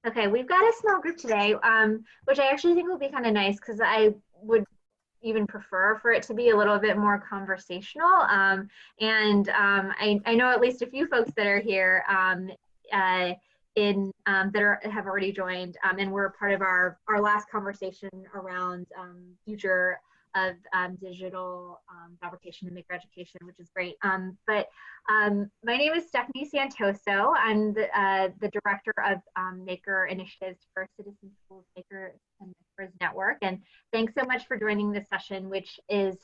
Okay, we've got a small group today, which I actually think will be kind of nice because I would even prefer for it to be a little bit more conversational. I know at least a few folks that are here uh, have already joined, and were part of our last conversation around future of digital fabrication and maker education, which is great. My name is Stephanie Santoso. I'm the director of Maker Initiatives for Citizen Schools Maker and Makers Network. And thanks so much for joining this session, which is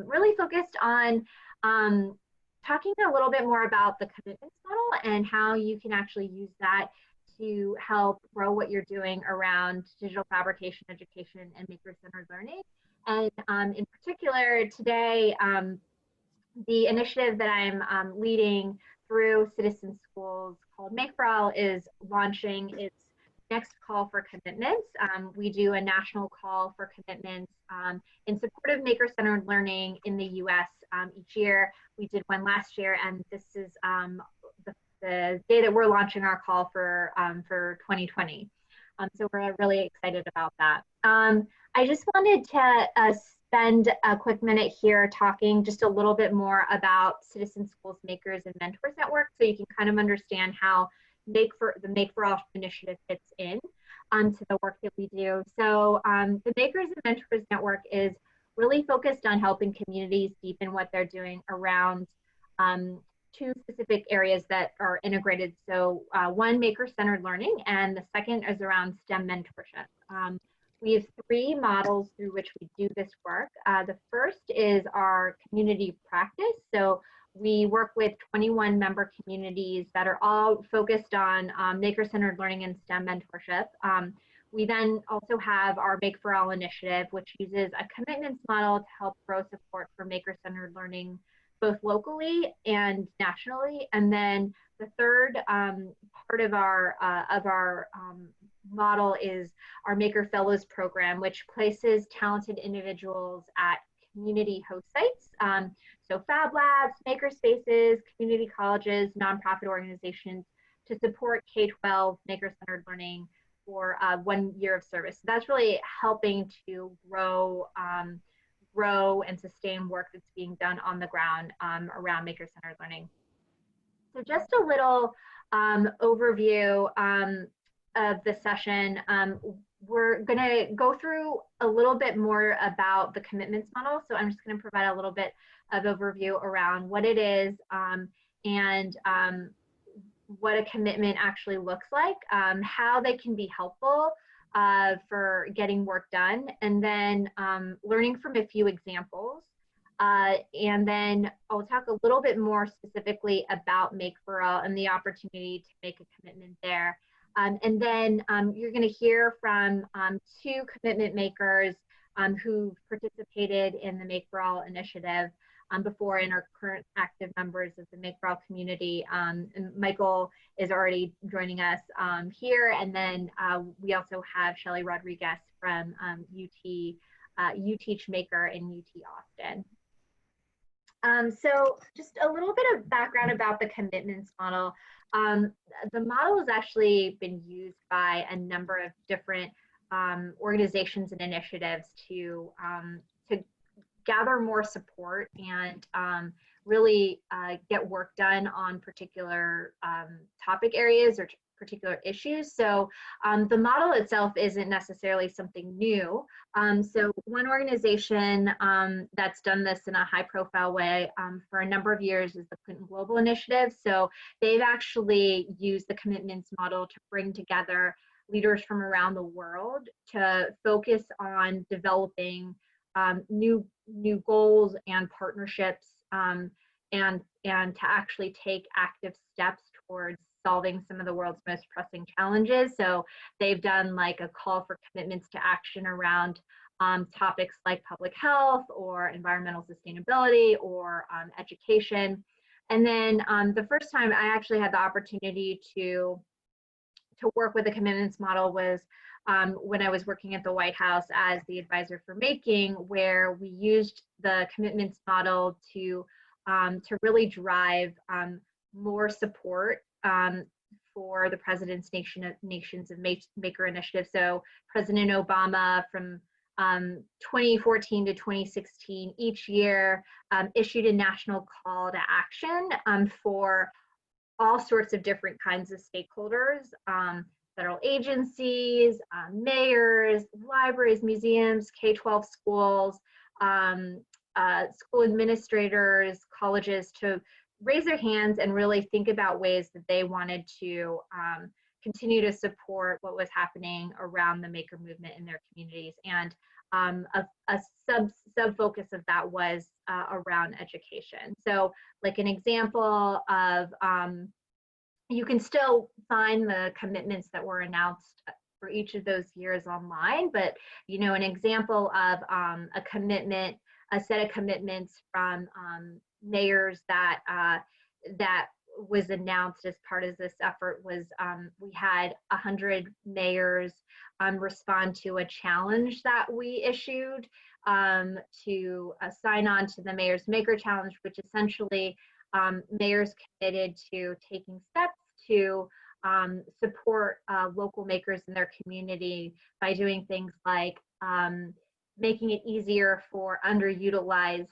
really focused on talking a little bit more about the commitments model and how you can actually use that to help grow what you're doing around digital fabrication education and maker-centered learning. And in particular, today, the initiative that I'm leading through Citizen Schools called Make for All is launching its next call for commitments. We do a national call for commitments in support of maker-centered learning in the US each year. We did one last year, and this is the day that we're launching our call for 2020. So we're really excited about that. I just wanted to spend a quick minute here talking just a little bit more about Citizen Schools Makers and Mentors Network, so you can kind of understand how the Make for All initiative fits in to the work that we do. So the Makers and Mentors Network is really focused on helping communities deepen what they're doing around two specific areas that are integrated. So one, maker-centered learning, and the second is around STEM mentorship. We have three models through which we do this work. The first is our community practice. So we work with 21 member communities that are all focused on maker-centered learning and STEM mentorship. We then also have our Make for All initiative, which uses a commitments model to help grow support for maker-centered learning, both locally and nationally. And then the third part of our model is our Maker Fellows program, which places talented individuals at community host sites. So Fab Labs, maker spaces, community colleges, nonprofit organizations to support K-12 maker-centered learning for 1 year of service. So that's really helping to grow and sustain work that's being done on the ground around maker-centered learning. So just a little overview of the session. We're going to go through a little bit more about the commitments model. So I'm just going to provide a little bit of overview around what it is and what a commitment actually looks like, how they can be helpful for getting work done, and then learning from a few examples. And then I'll talk a little bit more specifically about Make for All and the opportunity to make a commitment there. And then you're going to hear from two commitment makers who've participated in the Make for All initiative before and are current active members of the Make for All community. And Michael is already joining us here. And then we also have Shelly Rodriguez from You Teach Maker in UT Austin. So just a little bit of background about the commitments model. The model has actually been used by a number of different organizations and initiatives to gather more support and really get work done on particular topic areas or particular issues. So the model itself isn't necessarily something new. So one organization that's done this in a high profile way for a number of years is the Clinton Global Initiative. So they've actually used the commitments model to bring together leaders from around the world to focus on developing new goals and partnerships and to actually take active steps towards solving some of the world's most pressing challenges. So they've done like a call for commitments to action around topics like public health or environmental sustainability or education. And then the first time I actually had the opportunity to work with the commitments model was when I was working at the White House as the advisor for making, where we used the commitments model to really drive more support for the President's Nations of Maker initiative. So President Obama from 2014 to 2016, each year issued a national call to action for all sorts of different kinds of stakeholders, federal agencies, mayors, libraries, museums, K-12 schools, school administrators, colleges, to raise their hands and really think about ways that they wanted to continue to support what was happening around the maker movement in their communities. And a sub focus of that was around education. So like an example of, you can still find the commitments that were announced for each of those years online, but you know, an example of a commitment, a set of commitments from mayors that that was announced as part of this effort was we had 100 mayors respond to a challenge that we issued to sign on to the Mayor's Maker Challenge, which essentially mayors committed to taking steps to support local makers in their community by doing things like making it easier for underutilized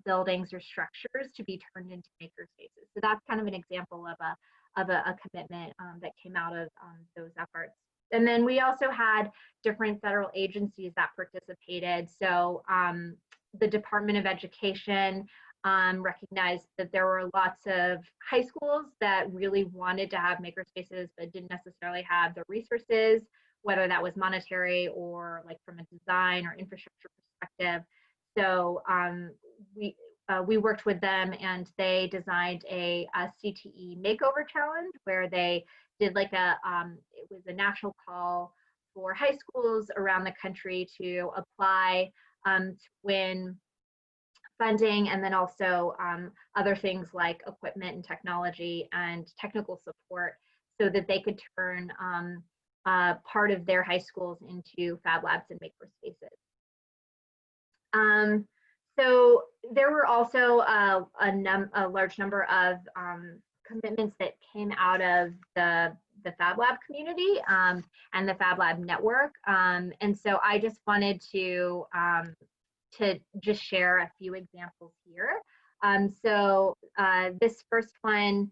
buildings or structures to be turned into maker spaces. So that's kind of an example of a commitment that came out of those efforts. And then we also had different federal agencies that participated. So the Department of Education recognized that there were lots of high schools that really wanted to have maker spaces but didn't necessarily have the resources, whether that was monetary or like from a design or infrastructure perspective. So we worked with them and they designed a CTE makeover challenge where they did like it was a national call for high schools around the country to apply to win funding, and then also other things like equipment and technology and technical support so that they could turn part of their high schools into Fab Labs and maker spaces. So there were also a large number of commitments that came out of the Fab Lab community and the Fab Lab network. And so I just wanted to just share a few examples here. So this first one,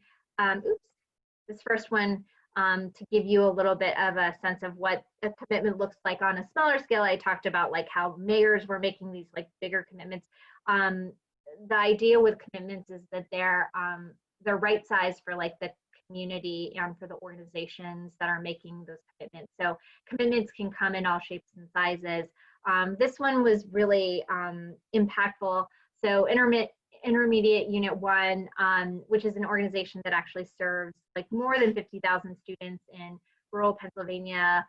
to give you a little bit of a sense of what a commitment looks like on a smaller scale, I talked about like how mayors were making these like bigger commitments. The idea with commitments is that they're right size for like the community and for the organizations that are making those commitments. So commitments can come in all shapes and sizes. This one was really impactful. So Intermediate Unit 1, which is an organization that actually serves like more than 50,000 students in rural Pennsylvania,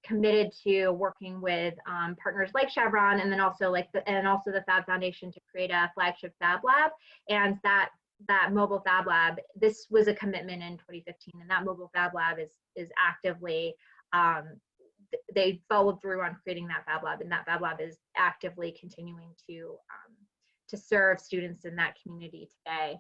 committed to working with partners like Chevron, and then also the Fab Foundation to create a flagship Fab Lab. And that mobile Fab Lab, this was a commitment in 2015, and that mobile Fab Lab is actively they followed through on creating that Fab Lab, and that Fab Lab is actively continuing to serve students in that community today.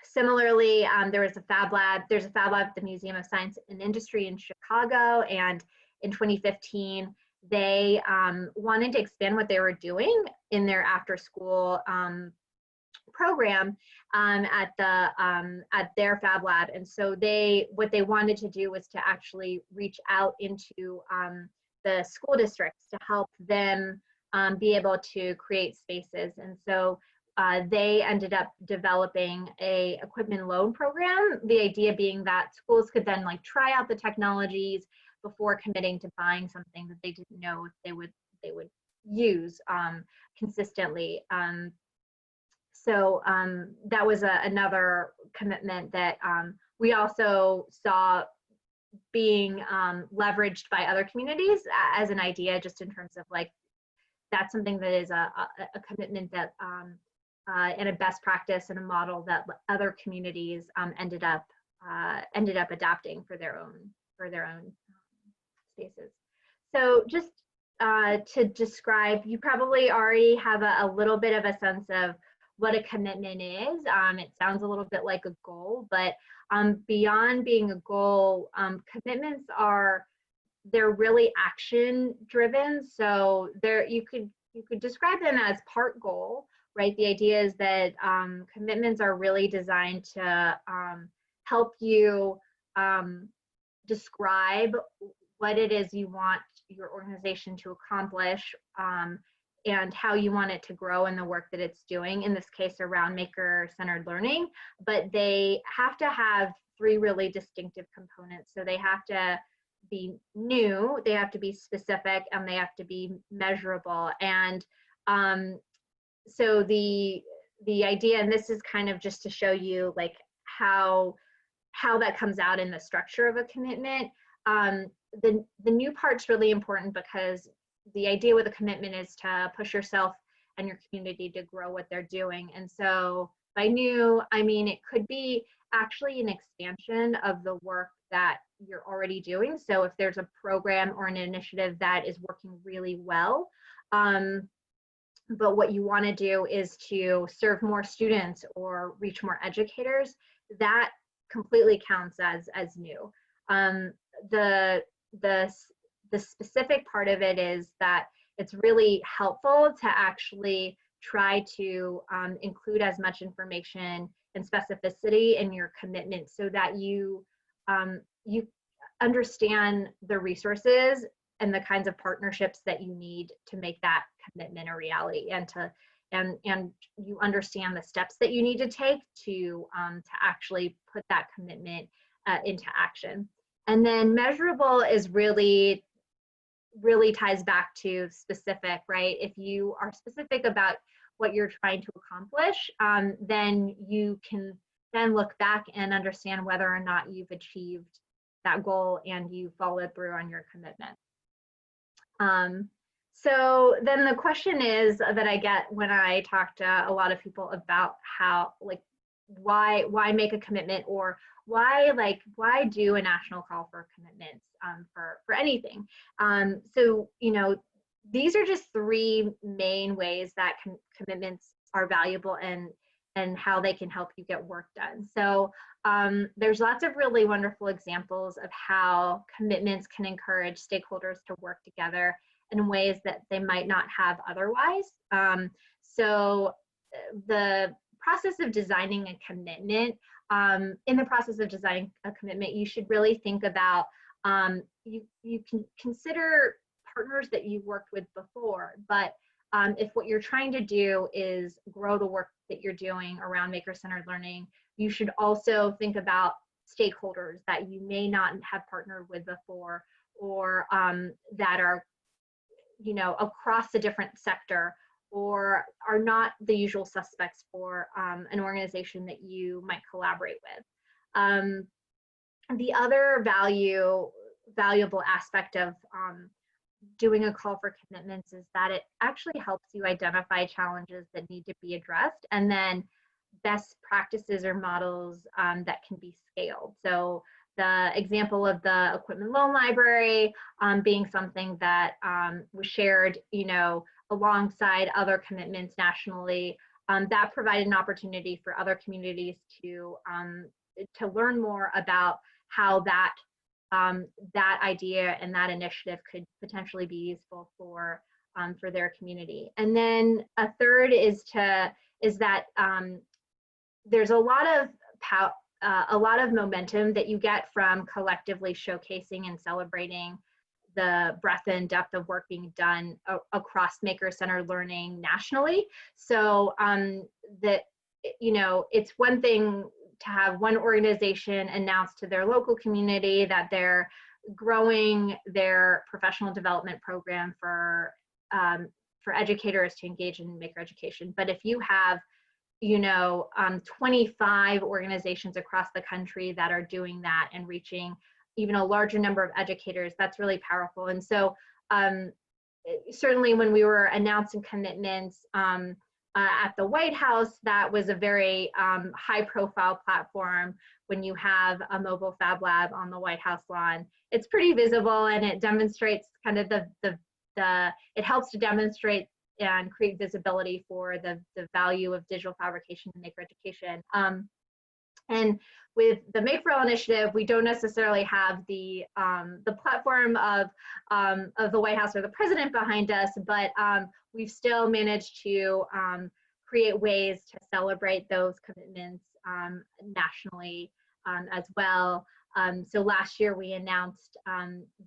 Similarly, there's a Fab Lab at the Museum of Science and Industry in Chicago, and in 2015, they wanted to expand what they were doing in their after-school program at their Fab Lab. And so what they wanted to do was to actually reach out into the school districts to help them be able to create spaces. And so they ended up developing a equipment loan program, the idea being that schools could then like try out the technologies before committing to buying something that they didn't know if they would use consistently. So that was another commitment that we also saw being leveraged by other communities as an idea, just in terms of like, that's something that is a commitment that and a best practice and a model that other communities ended up adapting for their own spaces. So just to describe, you probably already have a little bit of a sense of what a commitment is. It sounds a little bit like a goal, but beyond being a goal, commitments they're really action driven. So you could describe them as part goal, right? The idea is that commitments are really designed to help you describe what it is you want your organization to accomplish, and how you want it to grow in the work that it's doing, in this case around maker-centered learning. But they have to have three really distinctive components. So they have to be new, they have to be specific, and they have to be measurable. And so the idea, and this is kind of just to show you like how that comes out in the structure of a commitment. The new part's really important because the idea with a commitment is to push yourself and your community to grow what they're doing. And so by new, I mean it could be actually an expansion of the work that you're already doing. So if there's a program or an initiative that is working really well, but what you want to do is to serve more students or reach more educators, that completely counts as new. The specific part of it is that it's really helpful to actually try to include as much information and specificity in your commitment so that you understand the resources and the kinds of partnerships that you need to make that commitment a reality, and you understand the steps that you need to take to actually put that commitment into action. And then measurable is really ties back to specific, right? If you are specific about what you're trying to accomplish, then you can then look back and understand whether or not you've achieved that goal and you followed through on your commitment. So then the question is that I get when I talk to a lot of people about how, like, why make a commitment, or why do a national call for commitments for anything. So, you know, these are just three main ways that commitments are valuable and how they can help you get work done. So there's lots of really wonderful examples of how commitments can encourage stakeholders to work together in ways that they might not have otherwise. So the process of designing a commitment, in the process of designing a commitment, you should really think about, you can consider partners that you've worked with before, but if what you're trying to do is grow the work that you're doing around maker-centered learning, you should also think about stakeholders that you may not have partnered with before, or that are, you know, across a different sector, or are not the usual suspects for an organization that you might collaborate with. The other valuable aspect of doing a call for commitments is that it actually helps you identify challenges that need to be addressed, and then best practices or models that can be scaled. So the example of the equipment loan library being something that was shared, you know, alongside other commitments nationally, that provided an opportunity for other communities to learn more about how that idea and that initiative could potentially be useful for their community. And then a third is that there's a lot of momentum that you get from collectively showcasing and celebrating the breadth and depth of work being done across maker-centered learning nationally. So that, you know, it's one thing to have one organization announce to their local community that they're growing their professional development program for educators to engage in maker education. But if you have, you know, 25 organizations across the country that are doing that and reaching even a larger number of educators, that's really powerful. And so certainly when we were announcing commitments at the White House, that was a very high profile platform. When you have a mobile Fab Lab on the White House lawn, it's pretty visible, and it demonstrates kind of it helps to demonstrate and create visibility for the value of digital fabrication in maker education. And with the Make for All initiative, we don't necessarily have the platform of the White House or the president behind us, but we've still managed to create ways to celebrate those commitments nationally as well. So last year we announced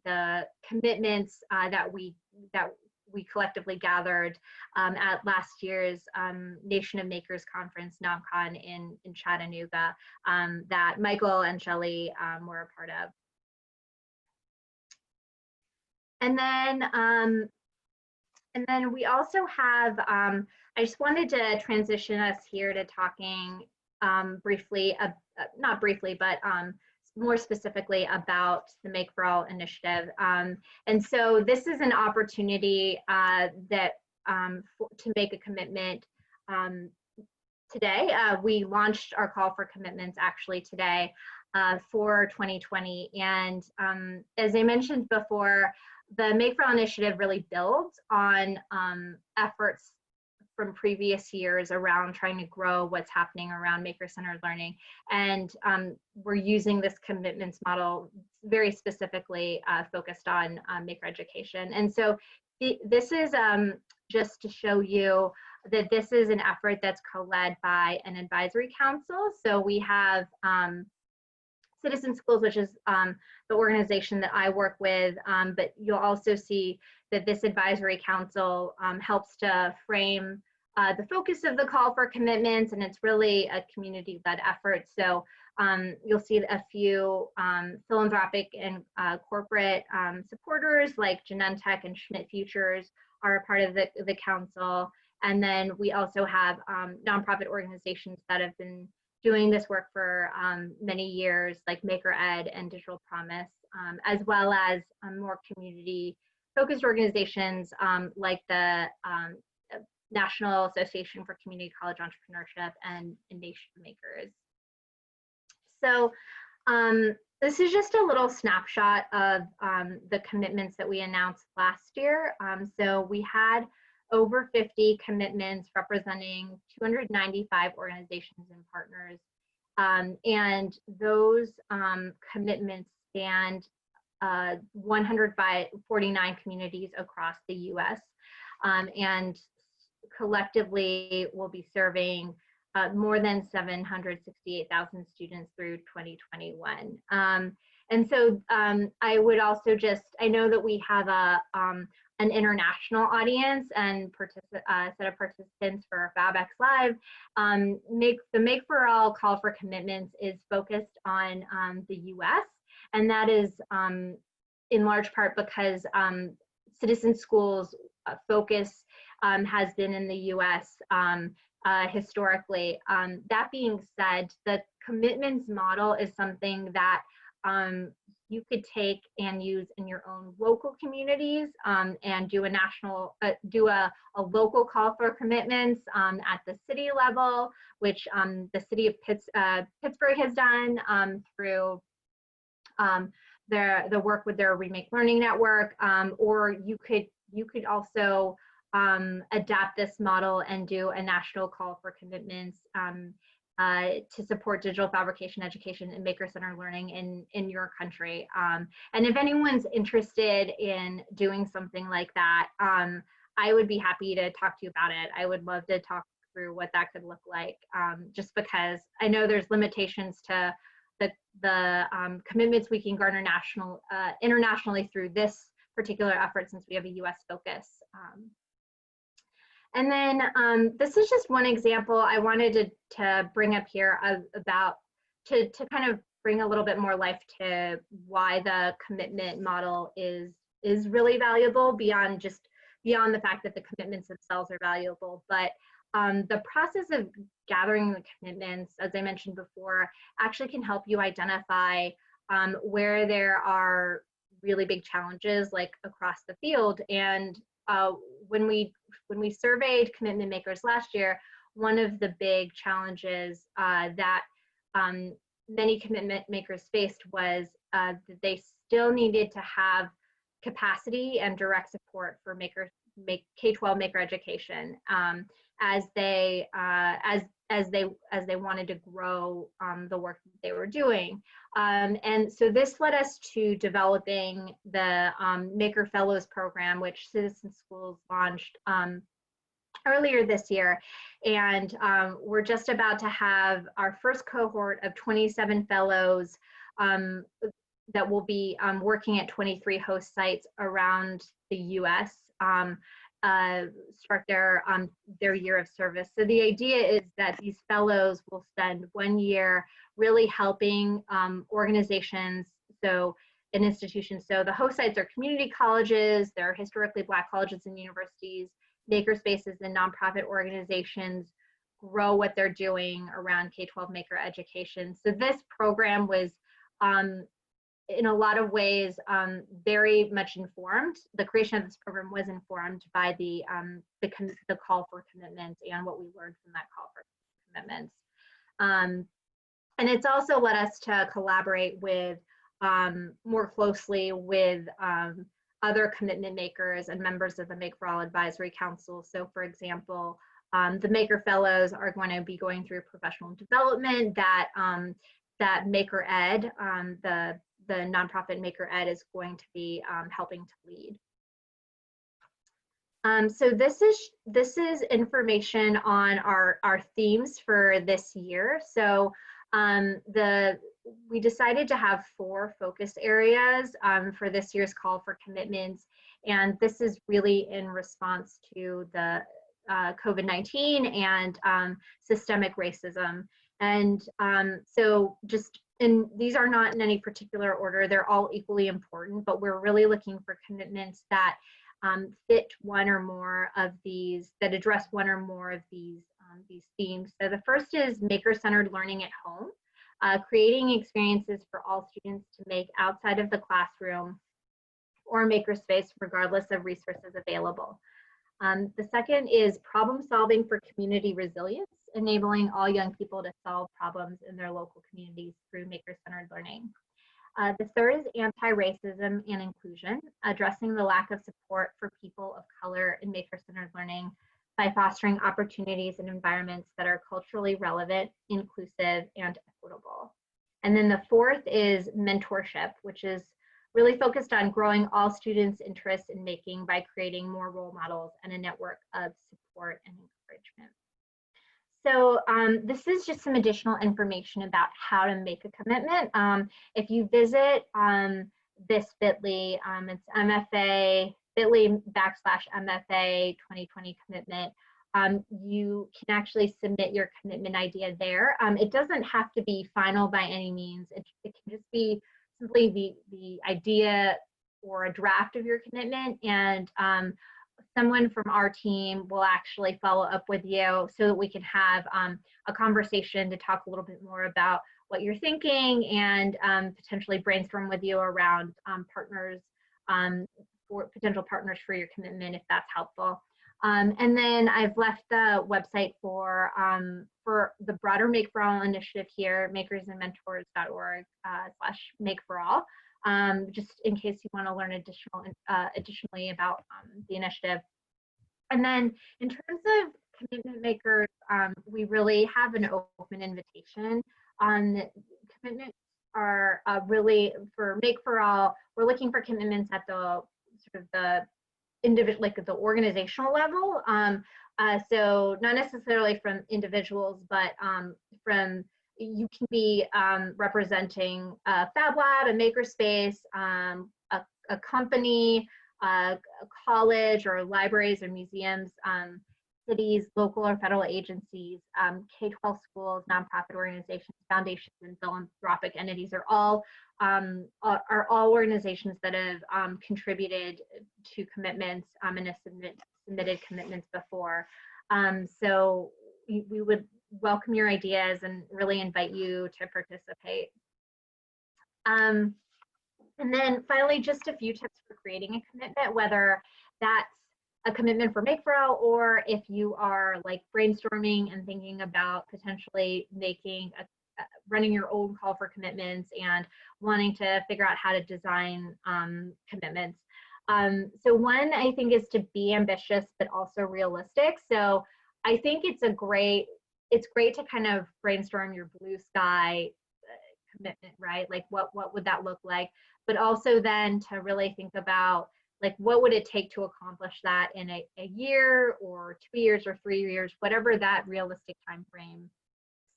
the commitments that we collectively gathered at last year's Nation of Makers Conference, NomCon in Chattanooga, that Michael and Shelley were a part of. And then we also have, I just wanted to transition us here to talking briefly, not briefly, but more specifically about the Make for All initiative. And so this is an opportunity that to make a commitment today. We launched our call for commitments actually today for 2020. And as I mentioned before, the Make for All initiative really builds on efforts from previous years around trying to grow what's happening around maker-centered learning. And we're using this commitments model very specifically focused on maker education. And so this is just to show you that this is an effort that's co-led by an advisory council. So we have Citizen Schools, which is the organization that I work with, but you'll also see that this advisory council helps to frame the focus of the call for commitments, and it's really a community-led effort. So you'll see a few philanthropic and corporate supporters like Genentech and Schmidt Futures are a part of the council. And then we also have nonprofit organizations that have been doing this work for many years, like Maker Ed and Digital Promise, as well as more community-focused organizations like the National Association for Community College Entrepreneurship and Nation of Makers. So this is just a little snapshot of the commitments that we announced last year. So we had over 50 commitments representing 295 organizations and partners. And those commitments spanned 149 communities across the US. And collectively we'll be serving more than 768,000 students through 2021. And so I would also I know that we have an international audience and set of participants for Fab X Live. The Make for All call for commitments is focused on the US, and that is in large part because Citizen Schools focus has been in the US historically. That being said, the commitments model is something that you could take and use in your own local communities and do a local call for commitments at the city level, which the city of Pittsburgh has done through the work with their Remake Learning Network, or you could also adapt this model and do a national call for commitments to support digital fabrication education and maker-centered learning in your country. And if anyone's interested in doing something like that, I would be happy to talk to you about it. I would love to talk through what that could look like, just because I know there's limitations to the commitments we can garner internationally through this particular effort, since we have a US focus. And then this is just one example I wanted to bring up here about to kind of bring a little bit more life to why the commitment model is really valuable beyond the fact that the commitments themselves are valuable. But the process of gathering the commitments, as I mentioned before, actually can help you identify where there are really big challenges like across the field. And when we surveyed commitment makers last year, one of the big challenges that many commitment makers faced was that they still needed to have capacity and direct support for make K-12 maker education as they wanted to grow the work that they were doing. And so this led us to developing the Maker Fellows program, which Citizen Schools launched earlier this year. And we're just about to have our first cohort of 27 fellows that will be working at 23 host sites around the US, start their year of service. So the idea is that these fellows will spend 1 year really helping organizations, so and institutions. So the host sites are community colleges, they're historically Black colleges and universities, makerspaces and nonprofit organizations grow what they're doing around K-12 maker education. So this program was in a lot of ways very much informed. The creation of this program was informed by the call for commitments and what we learned from that call for commitments. And it's also led us to collaborate with more closely with other commitment makers and members of the Make for All Advisory Council. So for example, the Maker Fellows are going to be going through professional development that that Maker Ed, the nonprofit Maker Ed, is going to be helping to lead. So this is information on our themes for this year. So we decided to have 4 focus areas for this year's call for commitments, and this is really in response to the COVID-19 and systemic racism. And so these are not in any particular order, they're all equally important, but we're really looking for commitments that fit one or more of these, that address one or more of these themes. So the first is maker-centered learning at home, creating experiences for all students to make outside of the classroom or makerspace, regardless of resources available. The second is problem solving for community resilience, enabling all young people to solve problems in their local communities through maker-centered learning. The third is anti-racism and inclusion, addressing the lack of support for people of color in maker-centered learning by fostering opportunities and environments that are culturally relevant, inclusive, and equitable. And then the fourth is mentorship, which is really focused on growing all students' interest in making by creating more role models and a network of support and encouragement. So this is just some additional information about how to make a commitment. If you visit this bit.ly, it's MFA, bit.ly/MFA 2020 commitment, you can actually submit your commitment idea there. It doesn't have to be final by any means. It can just be simply the idea or a draft of your commitment, and someone from our team will actually follow up with you so that we can have a conversation to talk a little bit more about what you're thinking and potentially brainstorm with you around partners, for potential partners for your commitment, if that's helpful. And then I've left the website for the broader Make for All initiative here, makersandmentors.org/makeforall, just in case you want to learn additionally about the initiative. And then in terms of commitment makers, we really have an open invitation. Commitments are really, for Make for All, we're looking for commitments at the sort of the individual, like at the organizational level. So not necessarily from individuals, but from, you can be representing a Fab Lab, a makerspace, a company, a college, or libraries or museums, cities, local or federal agencies, K-12 schools, nonprofit organizations, foundations, and philanthropic entities are all organizations that have contributed to commitments and have submitted commitments before. So we would welcome your ideas and really invite you to participate. And then finally, just a few tips for creating a commitment, whether that's a commitment for Make for All, or if you are like brainstorming and thinking about potentially making running your own call for commitments and wanting to figure out how to design commitments. So one, I think, is to be ambitious, but also realistic. So I think it's great to kind of brainstorm your blue sky commitment, right? Like what would that look like? But also then to really think about like what would it take to accomplish that in a year or 2 years or 3 years, whatever that realistic time frame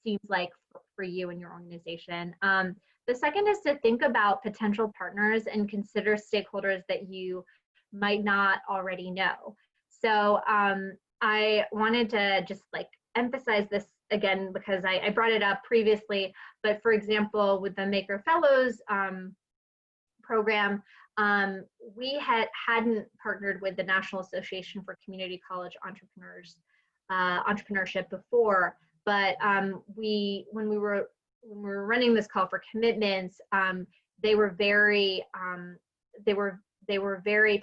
seems like for you and your organization. The second is to think about potential partners and consider stakeholders that you might not already know. So I wanted to just like emphasize this again because I brought it up previously, but for example, with the Maker Fellows program, we hadn't partnered with the National Association for Community College Entrepreneurship before, but when we were running this call for commitments, they were very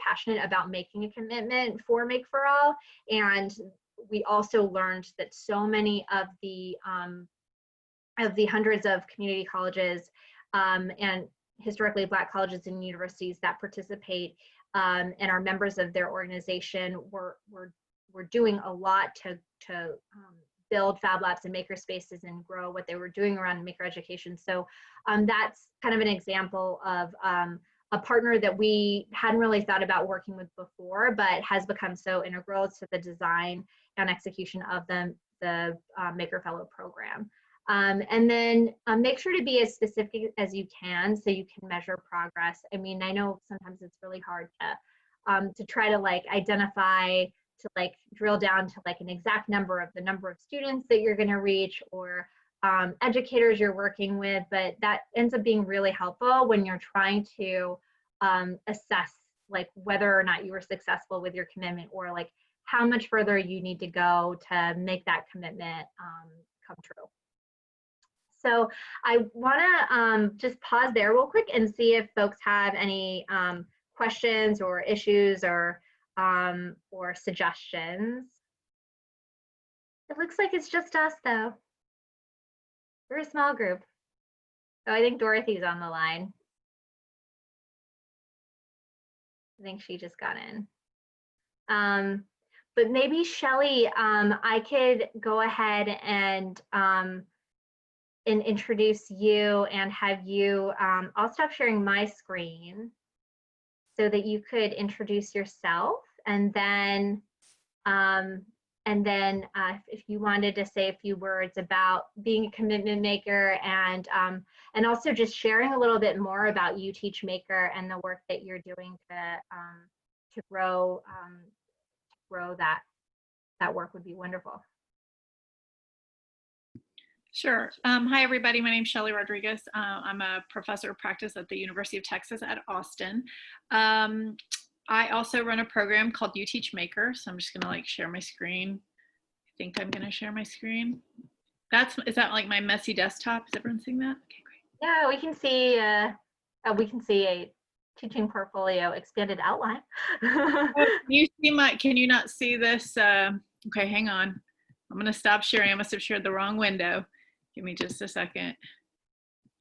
passionate about making a commitment for Make for All, and we also learned that so many of the hundreds of community colleges and historically Black colleges and universities that participate and are members of their organization were doing a lot to build Fab Labs and maker spaces and grow what they were doing around maker education. So that's kind of an example of a partner that we hadn't really thought about working with before, but has become so integral to the design and execution of the Maker Fellow program. And then make sure to be as specific as you can so you can measure progress. I mean, I know sometimes it's really hard to try to like identify, to like drill down to like an exact number of the number of students that you're going to reach or educators you're working with, but that ends up being really helpful when you're trying to assess like whether or not you were successful with your commitment or like how much further you need to go to make that commitment come true. So I want to just pause there real quick and see if folks have any questions or issues or suggestions. It looks like it's just us though. We're a small group. So I think Dorothy's on the line. I think she just got in. But maybe Shelly, I could go ahead and introduce you and have you, I'll stop sharing my screen so that you could introduce yourself, and then if you wanted to say a few words about being a commitment maker and also just sharing a little bit more about You Teach Maker and the work that you're doing to grow that work would be wonderful. Sure. Hi, everybody. My name is Shelly Rodriguez. I'm a professor of practice at the University of Texas at Austin. I also run a program called You Teach Maker. So I'm just going to like share my screen. I think I'm going to share my screen. Is that like my messy desktop? Is everyone seeing that? Okay, great. Yeah, we can see a teaching portfolio expanded outline. Can you not see this? Okay, hang on. I'm going to stop sharing. I must have shared the wrong window. Give me just a second.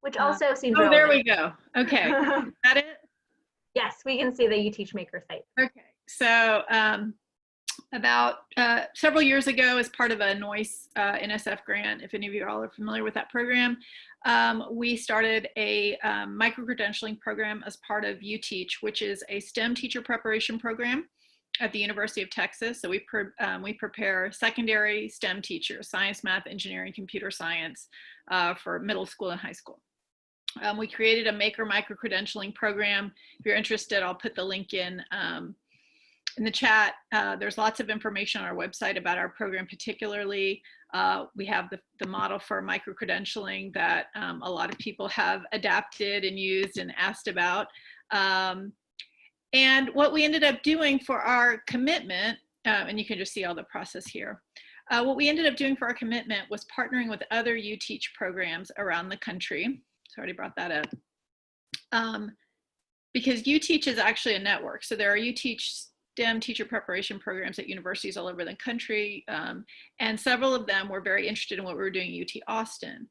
Which also seems relevant. There we go. Okay, is that it? Yes, we can see the You Teach Maker site. Okay, so about several years ago, as part of a NOICE NSF grant, if any of you all are familiar with that program, we started a micro-credentialing program as part of You Teach, which is a STEM teacher preparation program at the University of Texas. So we prepare secondary STEM teachers, science, math, engineering, computer science for middle school and high school. We created a Maker micro-credentialing program. If you're interested, I'll put the link in the chat. There's lots of information on our website about our program particularly. We have the model for micro-credentialing that a lot of people have adapted and used and asked about. And what we ended up doing for our commitment, and you can just see all the process here. What we ended up doing for our commitment was partnering with other You Teach programs around the country. So I already brought that up. Because You Teach is actually a network. So there are You Teach STEM teacher preparation programs at universities all over the country. And several of them were very interested in what we were doing at UT Austin.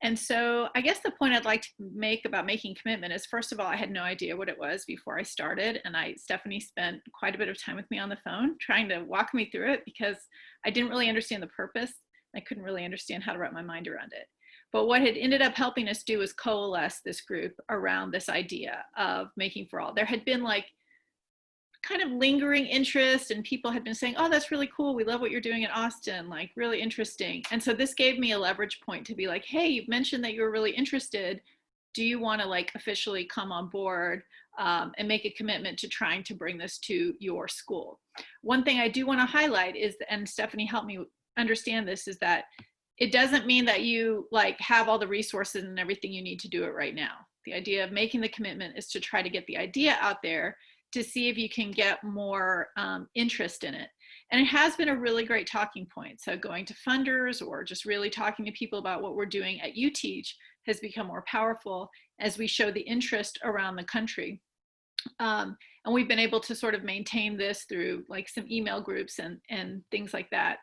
And so I guess the point I'd like to make about making commitment is, first of all, I had no idea what it was before I started. And Stephanie spent quite a bit of time with me on the phone trying to walk me through it because I didn't really understand the purpose. I couldn't really understand how to wrap my mind around it. But what had ended up helping us do is coalesce this group around this idea of making for all. There had been like kind of lingering interest, and people had been saying, oh, that's really cool. We love what you're doing in Austin, like really interesting. And so this gave me a leverage point to be like, hey, you've mentioned that you were really interested. Do you want to like officially come on board and make a commitment to trying to bring this to your school? One thing I do want to highlight is, and Stephanie helped me understand this, is that it doesn't mean that you like have all the resources and everything you need to do it right now. The idea of making the commitment is to try to get the idea out there to see if you can get more interest in it. And it has been a really great talking point. So going to funders or just really talking to people about what we're doing at UTeach has become more powerful as we show the interest around the country. And we've been able to sort of maintain this through like some email groups and things like that.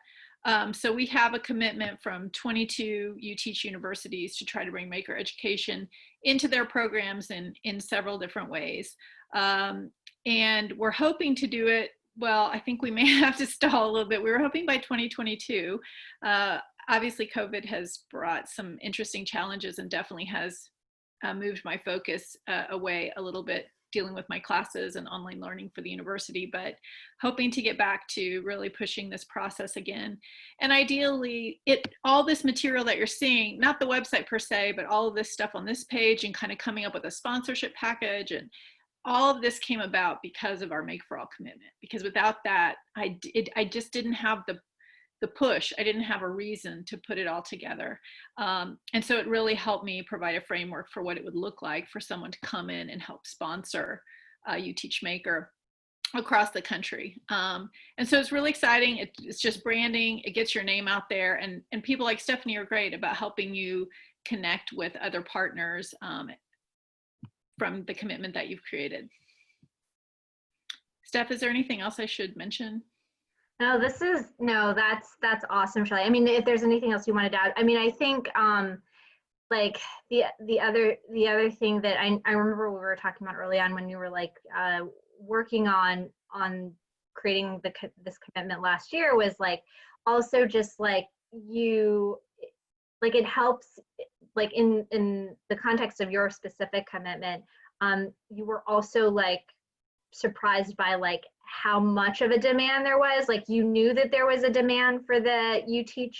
So we have a commitment from 22 UTeach universities to try to bring maker education into their programs in several different ways. And we're hoping to do it, well, I think we may have to stall a little bit. We were hoping by 2022. Obviously, COVID has brought some interesting challenges and definitely has moved my focus away a little bit, dealing with my classes and online learning for the university, but hoping to get back to really pushing this process again. And ideally, all this material that you're seeing, not the website per se, but all of this stuff on this page and kind of coming up with a sponsorship package, and all of this came about because of our Make for All commitment. Because without that, I just didn't have the push. I didn't have a reason to put it all together. And so it really helped me provide a framework for what it would look like for someone to come in and help sponsor UTeach Maker across the country. And so it's really exciting. It's just branding. It gets your name out there. And people like Stephanie are great about helping you connect with other partners from the commitment that you've created. Steph, is there anything else I should mention? No, that's awesome, Shelley. I mean, if there's anything else you wanted to add, I mean, I think like the other thing that I remember we were talking about early on when you were like working on creating this commitment last year was like also just like it helps like in the context of your specific commitment, you were also like surprised by like how much of a demand there was. Like you knew that there was a demand for the UTeach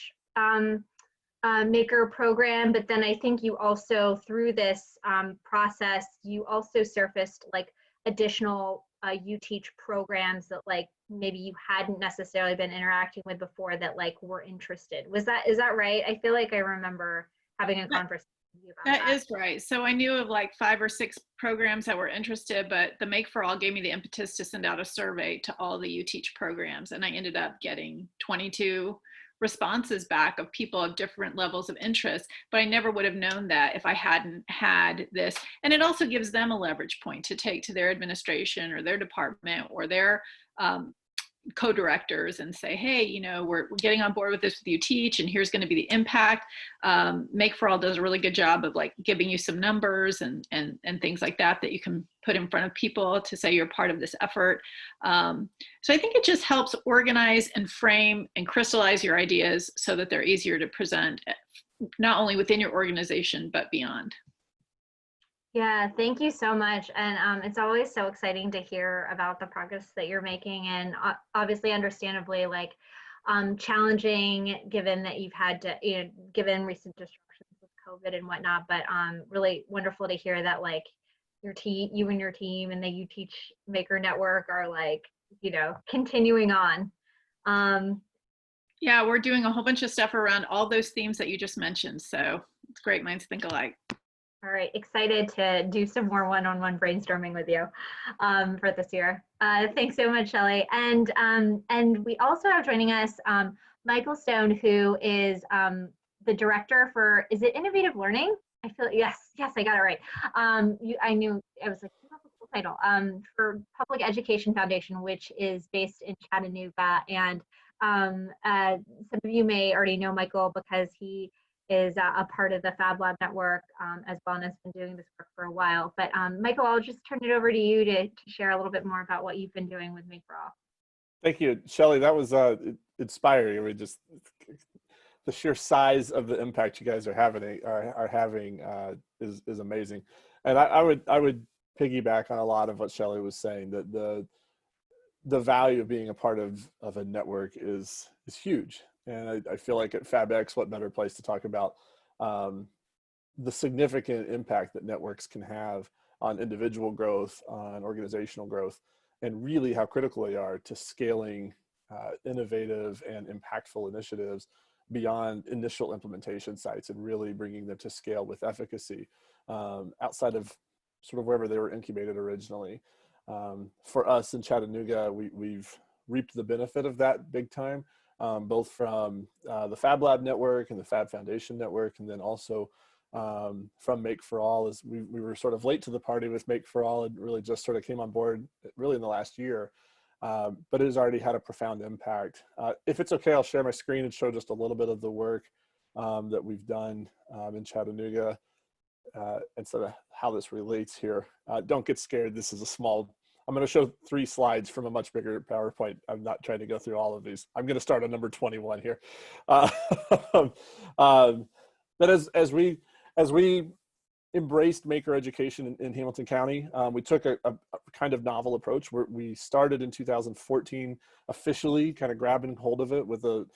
Maker program, but then I think you also through this process, you also surfaced like additional UTeach programs that like maybe you hadn't necessarily been interacting with before that like were interested. Is that right? I feel like I remember having a conversation with you about that. That is right. So I knew of like 5 or 6 programs that were interested, but the Make for All gave me the impetus to send out a survey to all the UTeach programs, and I ended up getting 22 responses back of people of different levels of interest, but I never would have known that if I hadn't had this. And it also gives them a leverage point to take to their administration or their department or their co-directors and say, hey, you know, we're getting on board with this with UTeach, and here's going to be the impact. Make for All does a really good job of like giving you some numbers and things like that you can put in front of people to say you're part of this effort. So I think it just helps organize and frame and crystallize your ideas so that they're easier to present, not only within your organization, but beyond. Yeah, thank you so much. And it's always so exciting to hear about the progress that you're making, and obviously understandably like challenging given that you've had to, you know, given recent disruptions with COVID and whatnot, but really wonderful to hear that like you and your team and the UTeach Maker Network are like, you know, continuing on. Yeah, we're doing a whole bunch of stuff around all those themes that you just mentioned. So it's great minds think alike. All right, excited to do some more one-on-one brainstorming with you for this year. Thanks so much, Shelley. And we also have joining us Michael Stone, who is the director for, is it Innovative Learning? I feel, yes, I got it right. I knew, I was like, that's a cool title. For Public Education Foundation, which is based in Chattanooga. And some of you may already know Michael because he is a part of the Fab Lab network as well, and has been doing this work for a while. But Michael, I'll just turn it over to you to share a little bit more about what you've been doing with Make for All. Thank you, Shelley. That was inspiring. I mean, just the sheer size of the impact you guys are having is amazing. And I would piggyback on a lot of what Shelley was saying, that the value of being a part of a network is huge. And I feel like at Fab X, what better place to talk about the significant impact that networks can have on individual growth, on organizational growth, and really how critical they are to scaling innovative and impactful initiatives beyond initial implementation sites and really bringing them to scale with efficacy outside of sort of wherever they were incubated originally. For us in Chattanooga, we've reaped the benefit of that big time, both from the Fab Lab network and the Fab Foundation network, and then also from Make for All. As we were sort of late to the party with Make for All, and really just sort of came on board really in the last year, but it has already had a profound impact. If it's okay, I'll share my screen and show just a little bit of the work that we've done in Chattanooga and sort of how this relates here. Don't get scared. This is a small, I'm going to show 3 slides from a much bigger PowerPoint. I'm not trying to go through all of these. I'm going to start on number 21 here. But as we embraced maker education in Hamilton County, we took a kind of novel approach where we started in 2014 officially kind of grabbing hold of it with a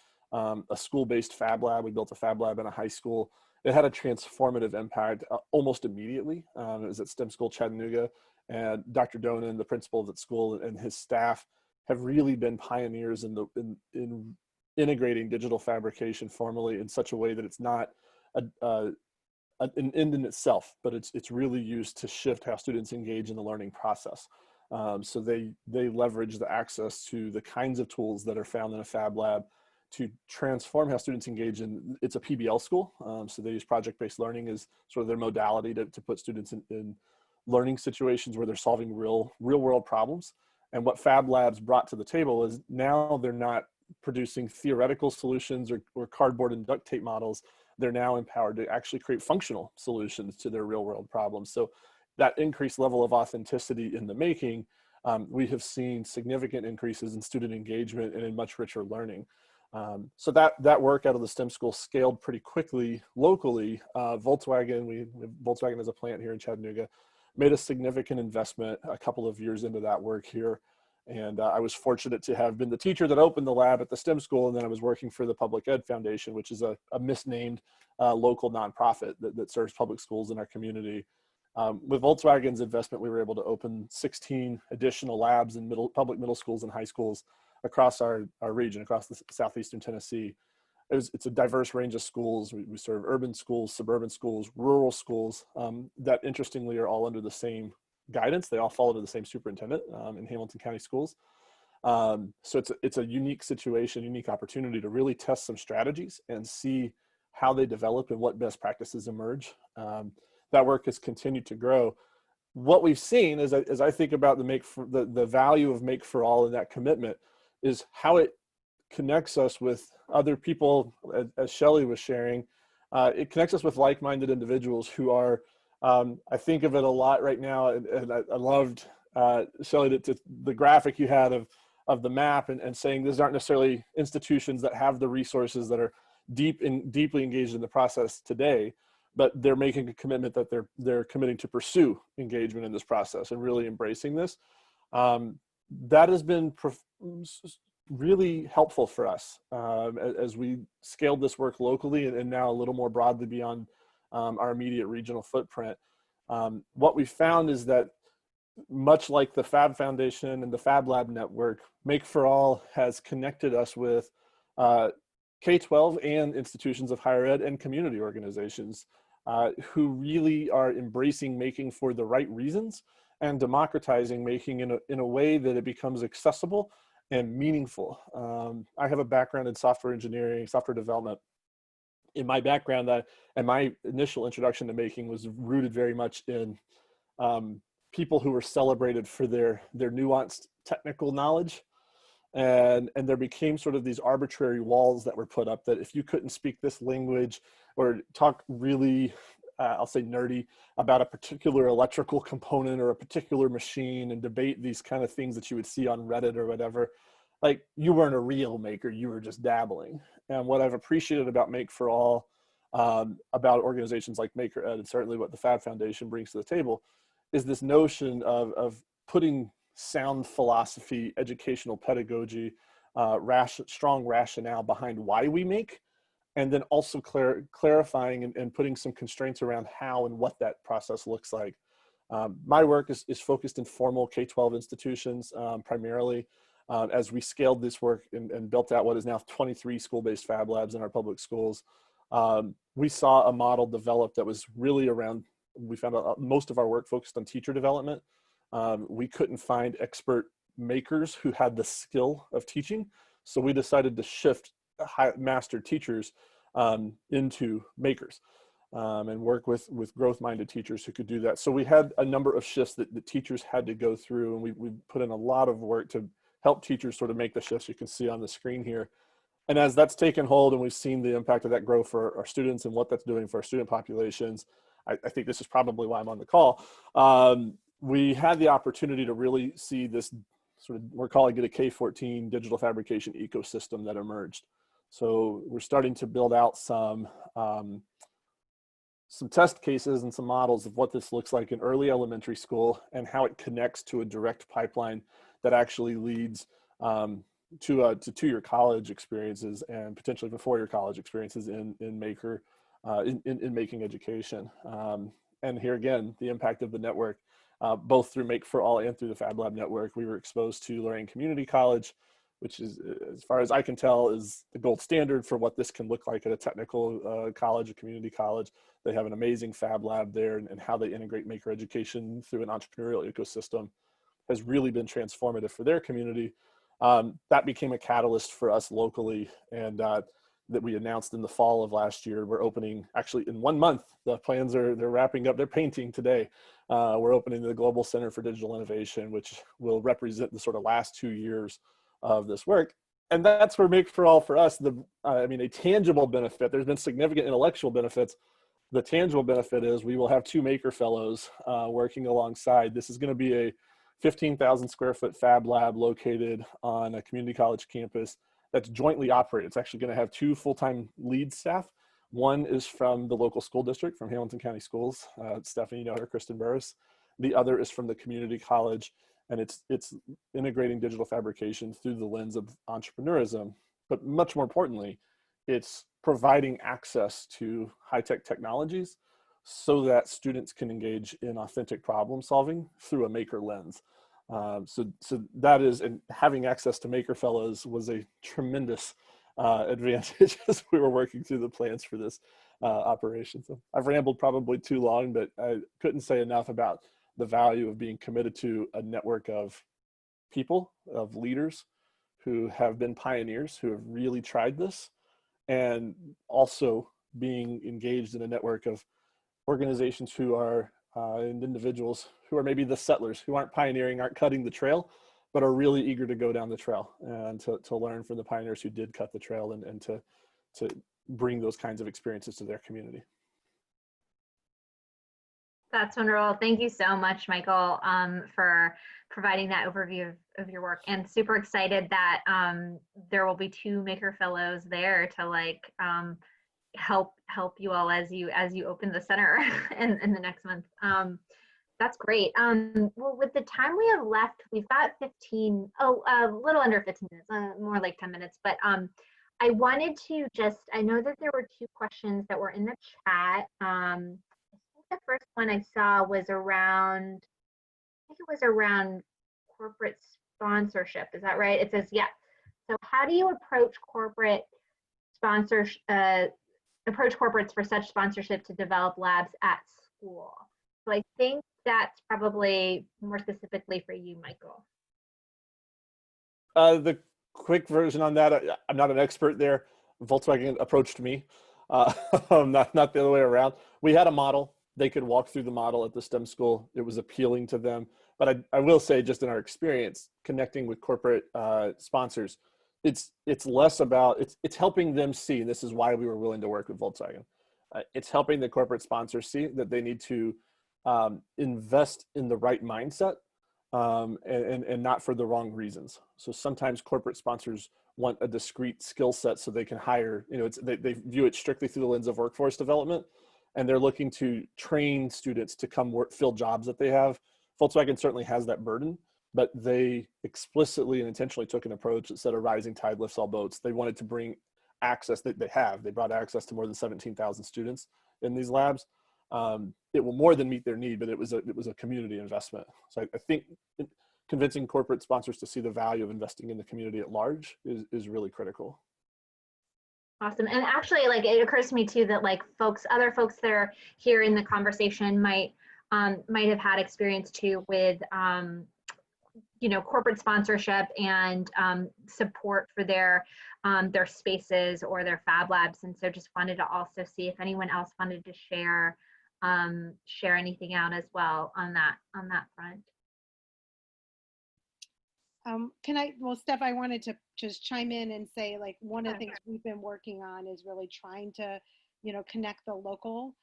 school-based Fab Lab. We built a Fab Lab in a high school. It had a transformative impact almost immediately. It was at STEM School Chattanooga, and Dr. Donan, the principal of that school, and his staff have really been pioneers in integrating digital fabrication formally in such a way that it's not an end in itself, but it's really used to shift how students engage in the learning process. So they leverage the access to the kinds of tools that are found in a Fab Lab to transform how students engage in, it's a PBL school. So they use project-based learning as sort of their modality to put students in learning situations where they're solving real world problems. And what Fab Labs brought to the table is now they're not producing theoretical solutions or cardboard and duct tape models. They're now empowered to actually create functional solutions to their real world problems. So that increased level of authenticity in the making, we have seen significant increases in student engagement and in much richer learning. So that work out of the STEM school scaled pretty quickly locally. Volkswagen has a plant here in Chattanooga, made a significant investment a couple of years into that work here. And I was fortunate to have been the teacher that opened the lab at the STEM school, and then I was working for the Public Ed Foundation, which is a misnamed local nonprofit that serves public schools in our community. With Volkswagen's investment, we were able to open 16 additional labs in public middle schools and high schools across our region, across the southeastern Tennessee. It's a diverse range of schools. We serve urban schools, suburban schools, rural schools that interestingly are all under the same guidance. They all fall under the same superintendent in Hamilton County Schools. So it's a unique situation, unique opportunity to really test some strategies and see how they develop and what best practices emerge. That work has continued to grow. What we've seen as I think about the value of Make for All and that commitment is how it connects us with other people, as Shelley was sharing. It connects us with like-minded individuals who are, I think of it a lot right now, and I loved, Shelley, the graphic you had of the map and saying these aren't necessarily institutions that have the resources that are deeply engaged in the process today, but they're making a commitment that they're committing to pursue engagement in this process and really embracing this. That has been really helpful for us as we scaled this work locally and now a little more broadly beyond our immediate regional footprint. What we found is that much like the Fab Foundation and the Fab Lab network, Make for All has connected us with K-12 and institutions of higher ed and community organizations who really are embracing making for the right reasons and democratizing making in a way that it becomes accessible and meaningful. I have a background in software engineering, software development. In my background, and my initial introduction to making was rooted very much in people who were celebrated for their nuanced technical knowledge. And there became sort of these arbitrary walls that were put up that if you couldn't speak this language, or talk really, I'll say nerdy about a particular electrical component or a particular machine and debate these kind of things that you would see on Reddit or whatever. Like, you weren't a real maker, you were just dabbling. And what I've appreciated about Make for All, about organizations like MakerEd, and certainly what the Fab Foundation brings to the table, is this notion of putting sound philosophy, educational pedagogy, strong rationale behind why we make, and then also clarifying and putting some constraints around how and what that process looks like. My work is focused in formal K-12 institutions, primarily. As we scaled this work and built out what is now 23 school-based Fab Labs in our public schools, we saw a model developed that was really around, we found out most of our work focused on teacher development. We couldn't find expert makers who had the skill of teaching, so we decided to shift master teachers into makers, and work with growth-minded teachers who could do that. So we had a number of shifts that the teachers had to go through, and we put in a lot of work to help teachers sort of make the shifts you can see on the screen here. And as that's taken hold and we've seen the impact of that grow for our students and what that's doing for our student populations, I think this is probably why I'm on the call. We had the opportunity to really see this sort of, we're calling it a K-14 digital fabrication ecosystem that emerged. So we're starting to build out some test cases and some models of what this looks like in early elementary school and how it connects to a direct pipeline that actually leads to two-year college experiences and potentially before your college experiences in making education. And here again, the impact of the network, both through Make for All and through the Fab Lab network. We were exposed to Lorain Community College, which is, as far as I can tell, is the gold standard for what this can look like at a technical college, a community college. They have an amazing Fab Lab there, and how they integrate maker education through an entrepreneurial ecosystem has really been transformative for their community. That became a catalyst for us locally, and that we announced in the fall of last year. We're opening, actually in 1 month, the plans they're wrapping up, they're painting today. We're opening the Global Center for Digital Innovation, which will represent the sort of last 2 years of this work. And that's where Make for All for us, a tangible benefit. There's been significant intellectual benefits. The tangible benefit is we will have 2 Maker Fellows working alongside. This is going to be a 15,000 square foot Fab Lab located on a community college campus that's jointly operated. It's actually going to have 2 full-time lead staff. One is from the local school district, from Hamilton County Schools. Stephanie, you know her, Kristen Burris. The other is from the community college, and it's integrating digital fabrication through the lens of entrepreneurism. But much more importantly, it's providing access to high-tech technologies so that students can engage in authentic problem solving through a maker lens. So that is, and having access to Maker Fellows was a tremendous advantage as we were working through the plans for this operation. So I've rambled probably too long, but I couldn't say enough about the value of being committed to a network of people, of leaders who have been pioneers, who have really tried this, and also being engaged in a network of organizations who are and individuals who are maybe the settlers, who aren't pioneering, aren't cutting the trail, but are really eager to go down the trail and to learn from the pioneers who did cut the trail, and to bring those kinds of experiences to their community. That's wonderful. Thank you so much, Michael, for providing that overview of your work, and super excited that there will be 2 Maker Fellows there to help you all as you open the center in the next month. That's great. Well, with the time we have left, we've got a little under 15 minutes, more like 10 minutes, but I wanted to I know that there were 2 questions that were in the chat. I think the first one I saw was around, corporate sponsorship. Is that right? It says, yeah. So how do you approach corporates for such sponsorship to develop labs at school? So I think that's probably more specifically for you, Michael. The quick version on that, I'm not an expert there. Volkswagen approached me, not the other way around. We had a model. They could walk through the model at the STEM school. It was appealing to them. But I will say, just in our experience, connecting with corporate sponsors, it's less about, it's helping them see, and this is why we were willing to work with Volkswagen. It's helping the corporate sponsors see that they need to invest in the right mindset and not for the wrong reasons. So sometimes corporate sponsors want a discrete skill set so they can hire, they view it strictly through the lens of workforce development, and they're looking to train students to come fill jobs that they have. Volkswagen certainly has that burden, but they explicitly and intentionally took an approach that said a rising tide lifts all boats. They wanted to bring access that they brought access to more than 17,000 students in these labs. It will more than meet their need, but it was a community investment. So I think convincing corporate sponsors to see the value of investing in the community at large is really critical. Awesome. And actually, like, it occurs to me too that like other folks that are here in the conversation might have had experience too with corporate sponsorship and support for their spaces or their fab labs. And so just wanted to also see if anyone else wanted to share anything out as well on that front. Well, Steph, I wanted to just chime in and say, like, one of the things we've been working on is really trying to, connect the local.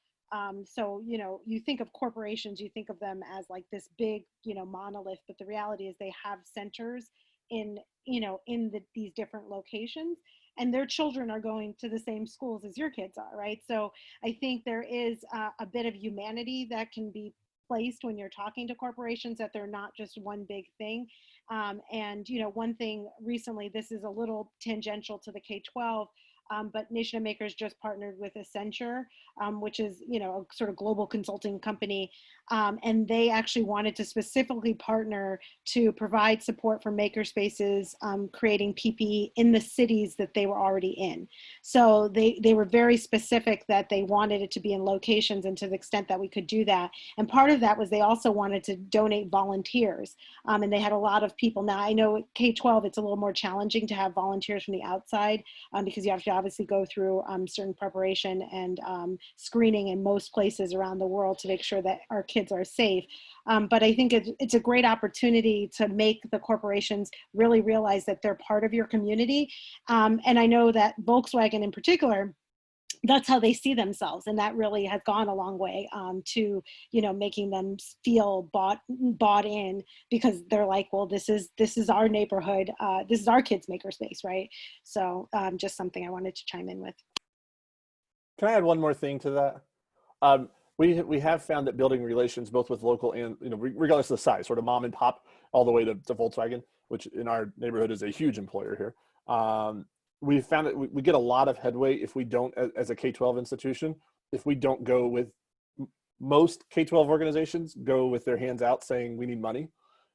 So, you think of corporations, you think of them as like this big, monolith, but the reality is they have centers in these different locations, and their children are going to the same schools as your kids are, right? So I think there is a bit of humanity that can be placed when you're talking to corporations, that they're not just one big thing. And one thing recently, this is a little tangential to the K-12, but Nation of Makers just partnered with Accenture, which is, a sort of global consulting company. And they actually wanted to specifically partner to provide support for makerspaces, creating PPE in the cities that they were already in. So they were very specific that they wanted it to be in locations, and to the extent that we could do that. And part of that was they also wanted to donate volunteers. And they had a lot of people. Now, I know at K-12, it's a little more challenging to have volunteers from the outside, because you have to obviously go through certain preparation and screening in most places around the world to make sure that our kids are safe. But I think it's a great opportunity to make the corporations really realize that they're part of your community. And I know that Volkswagen in particular, that's how they see themselves, and that really has gone a long way to making them feel bought in, because they're like, well, this is our neighborhood, this is our kids' makerspace, right? So just something I wanted to chime in with. Can I add one more thing to that? We have found that building relations both with local and, regardless of the size, sort of mom and pop, all the way to Volkswagen, which in our neighborhood is a huge employer here. We found that we get a lot of headway if we don't, as a K-12 institution, if we don't go with, most K-12 organizations go with their hands out saying we need money.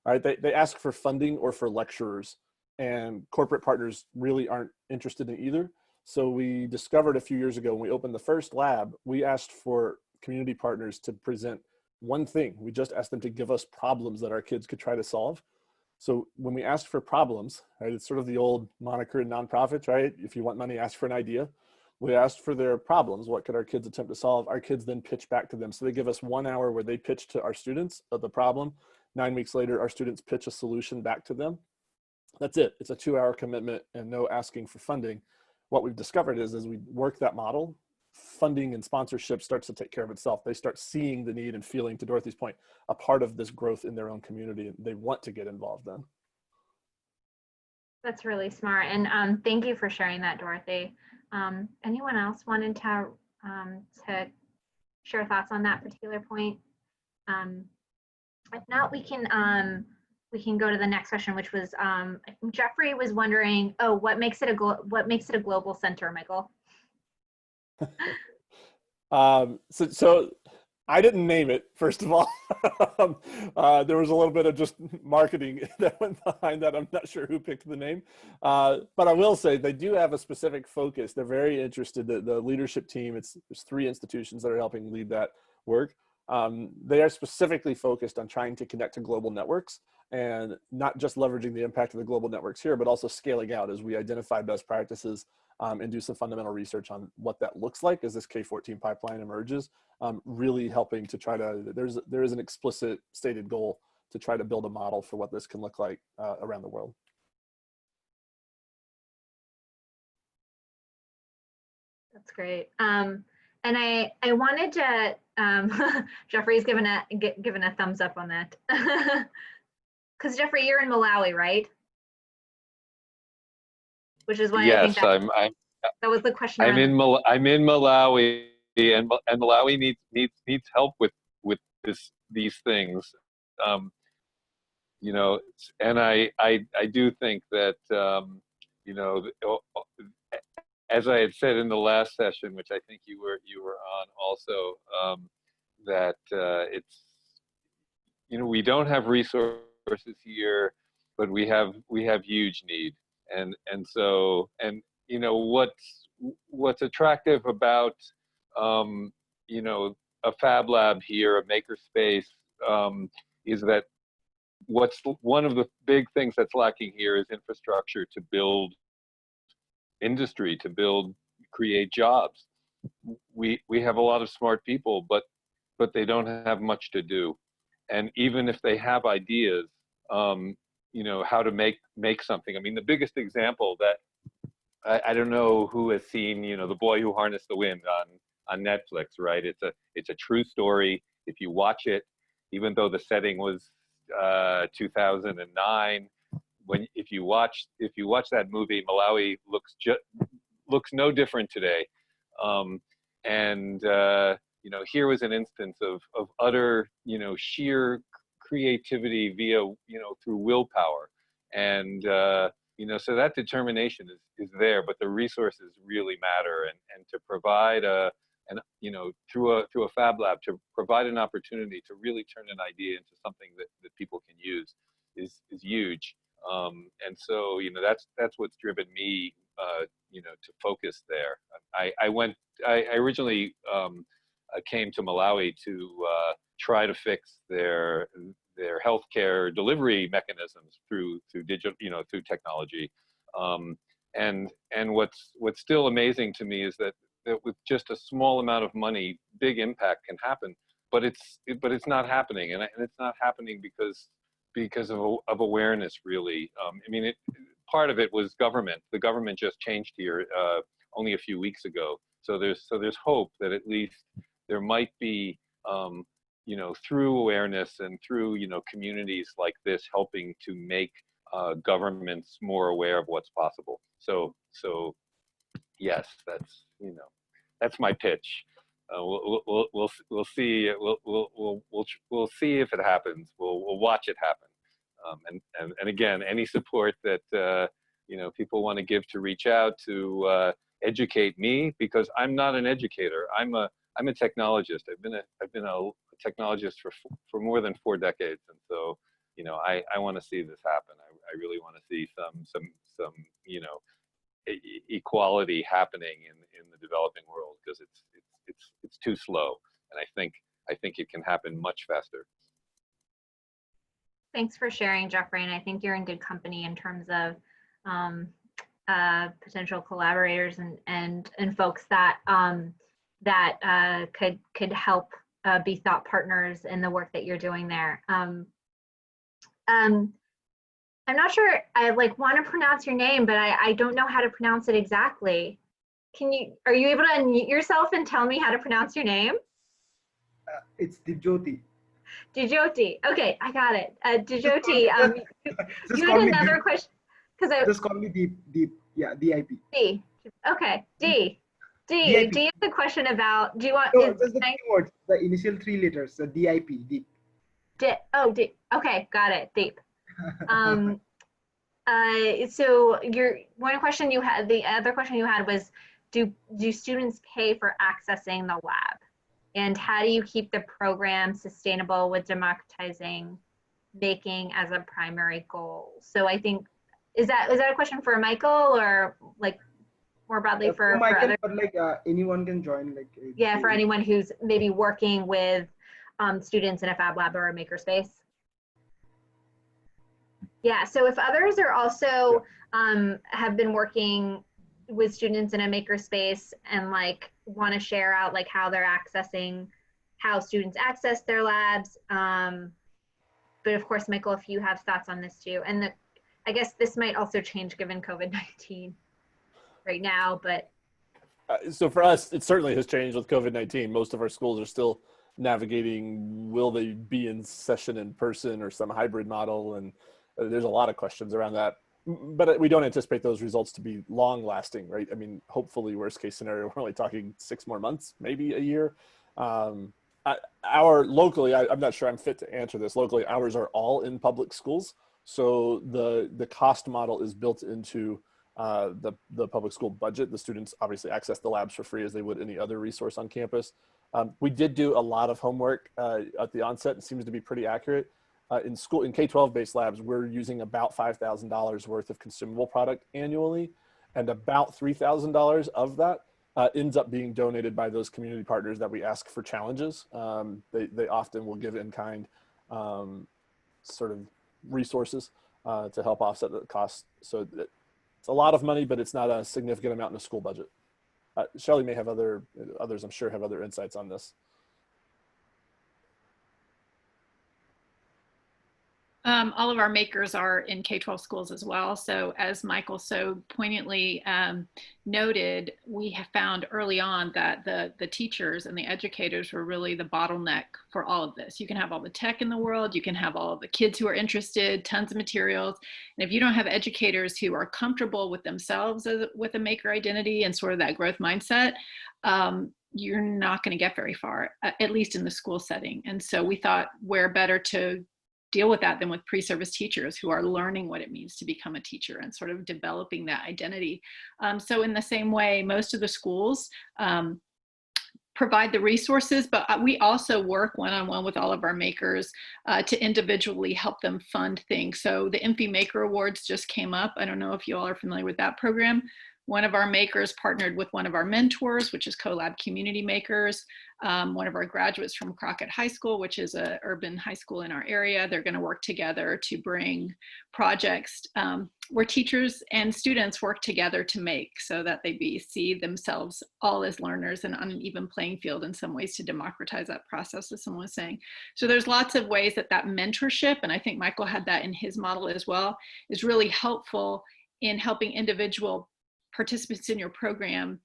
All right, they ask for funding or for lecturers, and corporate partners really aren't interested in either. So we discovered a few years ago when we opened the first lab, we asked for community partners to present one thing. We just asked them to give us problems that our kids could try to solve. So when we asked for problems, right, it's sort of the old moniker in nonprofits, right? If you want money, ask for an idea. We asked for their problems. What could our kids attempt to solve? Our kids then pitch back to them. So they give us 1 hour where they pitch to our students of the problem. 9 weeks later, our students pitch a solution back to them. That's it. It's a 2-hour commitment and no asking for funding. What we've discovered is as we work that model, funding and sponsorship starts to take care of itself. They start seeing the need and feeling, to Dorothy's point, a part of this growth in their own community, and they want to get involved then. That's really smart. And thank you for sharing that, Dorothy. Anyone else wanted to share thoughts on that particular point? If not, we can go to the next question, which was Jeffrey was wondering, what makes it a global center, Michael? So I didn't name it, first of all. There was a little bit of just marketing that went behind that. I'm not sure who picked the name. But I will say they do have a specific focus. They're very interested. The leadership team, there's 3 institutions that are helping lead that work. They are specifically focused on trying to connect to global networks, and not just leveraging the impact of the global networks here, but also scaling out as we identify best practices and do some fundamental research on what that looks like as this K-14 pipeline emerges, really helping to try to, there is an explicit stated goal to try to build a model for what this can look like around the world. That's great. And I wanted to, Jeffrey's given a thumbs up on that. Because Jeffrey, you're in Malawi, right? Which is why I think Yes, that was the question. I'm in Malawi, and Malawi needs help with these things. You know, and I do think that you know, as I had said in the last session, which I think you were on also, that it's, you know, we don't have resources here, but we have huge need, and so, and you know, what's attractive about you know, a Fab Lab here, a makerspace, is that one of the big things that's lacking here is infrastructure to build industry, to create jobs. We have a lot of smart people, but they don't have much to do. And even if they have ideas, you know, how to make something. I mean, the biggest example that I don't know who has seen, you know, The Boy Who Harnessed the Wind on Netflix, right? It's a true story. If you watch it, even though the setting was 2009, if you watch that movie, Malawi looks no different today. And you know, here was an instance of utter, you know, sheer creativity via, you know, through willpower, and you know, so that determination is there, but the resources really matter, and to provide you know, through a Fab Lab, to provide an opportunity to really turn an idea into something that people can use is huge. And so, you know, that's what's driven me, you know, to focus there. I originally came to Malawi to try to fix their healthcare delivery mechanisms through digital, you know, through technology. And what's still amazing to me is that with just a small amount of money, big impact can happen. But it's not happening, and it's not happening because of awareness, really. I mean, part of it was government. The government just changed here only a few weeks ago. So there's hope that at least there might be, you know, through awareness and through, you know, communities like this helping to make governments more aware of what's possible. So yes, that's, you know, that's my pitch. We'll see. We'll see if it happens. We'll watch it happen. And again, any support that you know, people want to give to reach out to educate me, because I'm not an educator. I'm a technologist. I've been a technologist for more than 4 decades, and so, you know, I want to see this happen. I really want to see some you know, equality happening in the developing world, because it's too slow, and I think it can happen much faster. Thanks for sharing, Jeffrey, and I think you're in good company in terms of potential collaborators and folks that could help be thought partners in the work that you're doing there. I'm not sure I want to pronounce your name, but I don't know how to pronounce it exactly. Are you able to unmute yourself and tell me how to pronounce your name? It's Dijoti. Dijoti. Okay, I got it. Dijoti, you had another question. Just call me Deep. Yeah, DIP. D. Okay, D. DIP. D is the question about, do you want? No, just the keywords, the initial 3 letters, the DIP, Deep. Oh, D. Okay, got it. Deep. So one question you had, the other question you had was, do students pay for accessing the lab? And how do you keep the program sustainable with democratizing making as a primary goal? So I think, is that a question for Michael, or like more broadly for Michael, for but anyone can join. Yeah, for anyone who's maybe working with students in a Fab Lab or a makerspace. Yeah, so if others are also have been working with students in a makerspace and want to share out how they're accessing, how students access their labs. But of course, Michael, if you have thoughts on this too, and I guess this might also change given COVID-19 right now, but So for us, it certainly has changed with COVID-19. Most of our schools are still navigating, will they be in session in person or some hybrid model? And there's a lot of questions around that. But we don't anticipate those results to be long lasting, right? I mean, hopefully worst case scenario, we're only talking 6 more months, maybe a year. Locally, I'm not sure I'm fit to answer this. Locally, ours are all in public schools. So the cost model is built into the public school budget. The students obviously access the labs for free as they would any other resource on campus. We did do a lot of homework at the onset. It seems to be pretty accurate. In K-12 based labs, we're using about $5,000 worth of consumable product annually, and about $3,000 of that ends up being donated by those community partners that we ask for challenges. They often will give in kind sort of resources to help offset the cost. So it's a lot of money, but it's not a significant amount in a school budget. Shelley may have others I'm sure have other insights on this. All of our makers are in K-12 schools as well. So as Michael so poignantly noted, we have found early on that the teachers and the educators were really the bottleneck for all of this. You can have all the tech in the world, you can have all of the kids who are interested, tons of materials. And if you don't have educators who are comfortable with themselves with a maker identity and sort of that growth mindset, you're not going to get very far, at least in the school setting. And so we thought where better to deal with that than with pre-service teachers who are learning what it means to become a teacher and sort of developing that identity. So in the same way, most of the schools provide the resources, but we also work one-on-one with all of our makers to individually help them fund things. So the INFI Maker Awards just came up. I don't know if you all are familiar with that program. One of our makers partnered with one of our mentors, which is CoLab Community Makers. One of our graduates from Crockett High School, which is an urban high school in our area. They're going to work together to bring projects where teachers and students work together to make, so that they see themselves all as learners and on an even playing field in some ways, to democratize that process, as someone was saying. So there's lots of ways that mentorship, and I think Michael had that in his model as well, is really helpful in helping individual participants in your program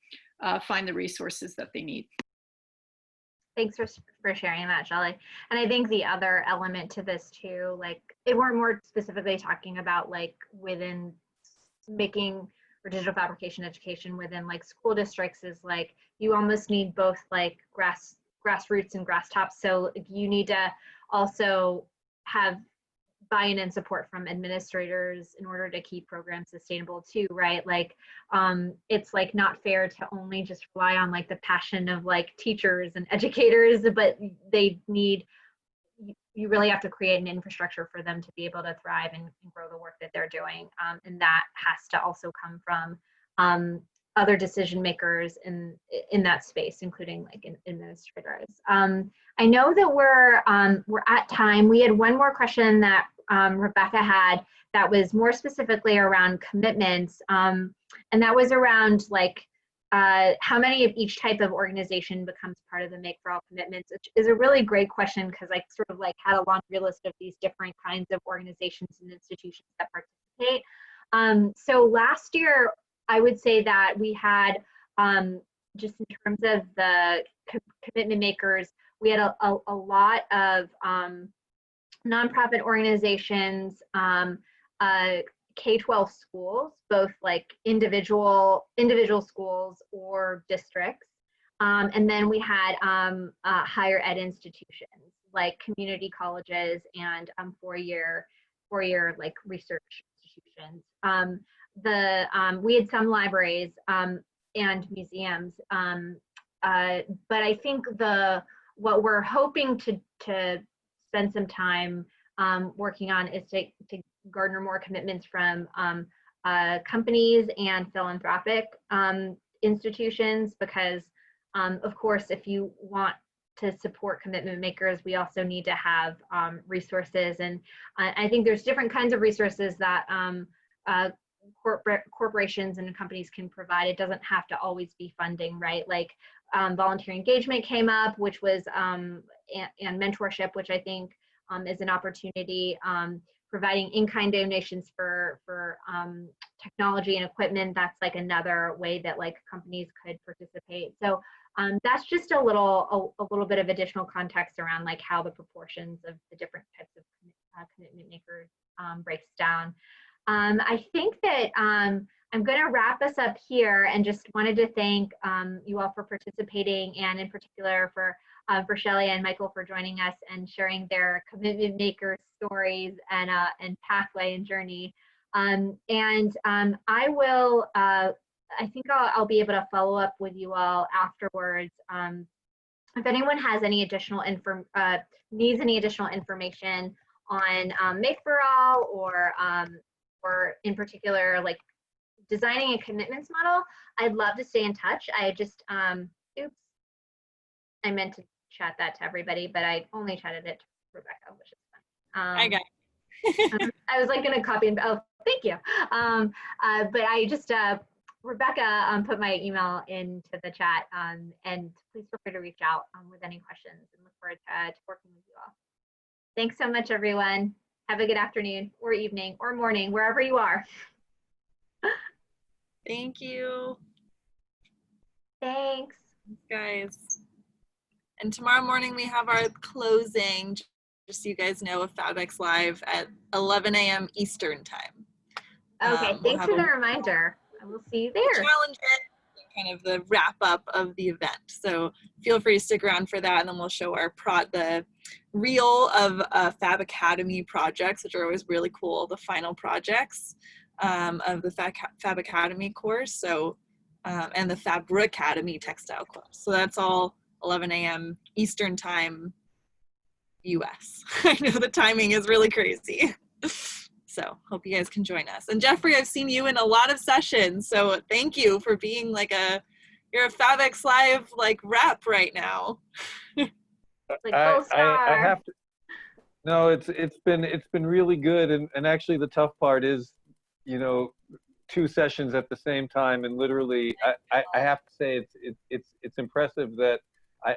find the resources that they need. Thanks for sharing that, Shelley. And I think the other element to this too, like if we're more specifically talking about like within making or digital fabrication education within like school districts, is like you almost need both like grassroots and grass tops. So you need to also have buy-in and support from administrators in order to keep programs sustainable too, right? Like it's like not fair to only just rely on like the passion of like teachers and educators, but you really have to create an infrastructure for them to be able to thrive and grow the work that they're doing. And that has to also come from other decision makers in that space, including like administrators. I know that we're at time. We had one more question that Rebecca had that was more specifically around commitments, and that was around like how many of each type of organization becomes part of the Make for All commitments, which is a really great question because I sort of like had a laundry list of these different kinds of organizations and institutions that participate. So last year, I would say that we had, just in terms of the commitment makers, we had a lot of nonprofit organizations, K-12 schools, both like individual schools or districts. And then we had higher ed institutions like community colleges and four-year like research institutions. We had some libraries and museums, but I think what we're hoping to spend some time working on is to garner more commitments from companies and philanthropic institutions, because of course, if you want to support commitment makers, we also need to have resources. And I think there's different kinds of resources that corporations and companies can provide. It doesn't have to always be funding, right? Like volunteer engagement came up, which was and mentorship, which I think is an opportunity providing in-kind donations for technology and equipment. That's like another way that like companies could participate. So that's just a little bit of additional context around like how the proportions of the different types of commitment makers breaks down. I think that I'm going to wrap us up here, and just wanted to thank you all for participating, and in particular for Shelley and Michael for joining us and sharing their commitment maker stories and pathway and journey. I will, I think I'll be able to follow up with you all afterwards. If anyone has any additional needs any additional information on Make for All, or in particular like designing a commitments model, I'd love to stay in touch. I just, oops, I meant to chat that to everybody, but I only chatted it to Rebecca, which is fun. I got it. I was like gonna copy and, oh, thank you. But I just, Rebecca put my email into the chat, and please feel free to reach out with any questions, and look forward to working with you all. Thanks so much, everyone. Have a good afternoon or evening or morning, wherever you are. Thank you. Thanks. Guys. And tomorrow morning we have our closing, just so you guys know, of Fab X Live at 11 a.m. Eastern time. Okay, thanks for the reminder. I will see you there. Challenge it, kind of the wrap up of the event. So feel free to stick around for that, and then we'll show our the reel of Fab Academy projects, which are always really cool, the final projects of the Fab Academy course. So and the FABRICATION textile course. So that's all 11 a.m. Eastern time, US. I know the timing is really crazy. So hope you guys can join us. And Jeffrey, I've seen you in a lot of sessions. So thank you for being like you're a Fab X Live like rep right now. Like I have to, no, it's been really good. And actually the tough part is, you know, 2 sessions at the same time. And literally I have to say it's impressive that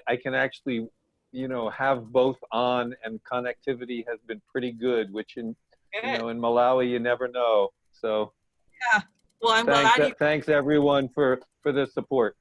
I can actually, you know, have both on, and connectivity has been pretty good, which in Malawi, you never know. So yeah, well, I'm glad you. Thanks everyone for the support.